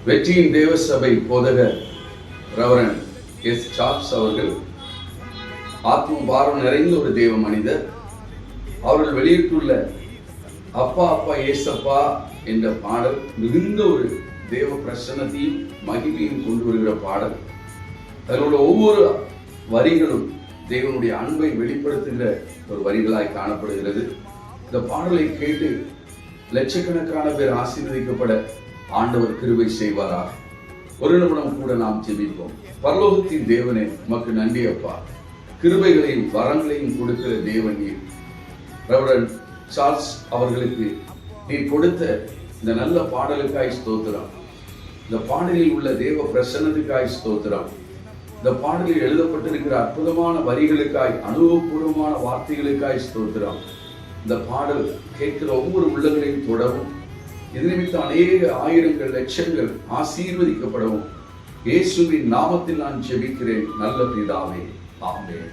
வெற்றியின் தேவ சபை போதகர் ரெவரண்ட் எஸ். சார்ல்ஸ் அவர்கள் ஆத்ம பாரம் நிறைந்த ஒரு தேவ மனிதர். அவர்கள் வெளியிட்டுள்ள அப்பா அப்பா ஏசப்பா என்ற பாடல் மிகுந்த ஒரு தேவ பிரசன்னத்தையும் மகிமையும் கொண்டு வருகிற பாடல். அதனோட ஒவ்வொரு வரிகளும் தேவனுடைய அன்பை வெளிப்படுத்துகிற ஒரு வரிகளாய் காணப்படுகிறது. இந்த பாடலை கேட்டு லட்சக்கணக்கான பேர் ஆசீர்வதிக்கப்பட ஆண்டவர் கிருபை செய்வாராக. ஒரு நிமிடம் கூட நாம் ஜெபிப்போம். பரலோகத்தின் தேவனே, உமக்கு நன்றி அப்பா. கிருபைகளையும் வரங்களையும் கொடுக்கிற தேவன் நீர். ரெவரண்ட் சார்ல்ஸ் அவர்களுக்கு நீர் கொடுத்த இந்த நல்ல பாடலுக்காய் ஸ்தோத்திரம். இந்த பாடலில் உள்ள தேவ பிரசன்னத்துக்காய் ஸ்தோத்திரம். இந்த பாடலில் எழுதப்பட்டிருக்கிற அற்புதமான வரிகளுக்காய், அனுபவபூர்வமான வார்த்தைகளுக்காய் ஸ்தோத்திரம். இந்த பாடல் கேட்கிற ஒவ்வொரு உள்ளங்களையும் தொடவும், இது நிமித்தம் அநேக ஆயிரங்கள் லட்சங்கள் ஆசீர்வதிக்கப்படவும் இயேசுவின் நாமத்தில் நான் ஜெபிக்கிறேன் நல்ல பிதாவே. ஆமென்.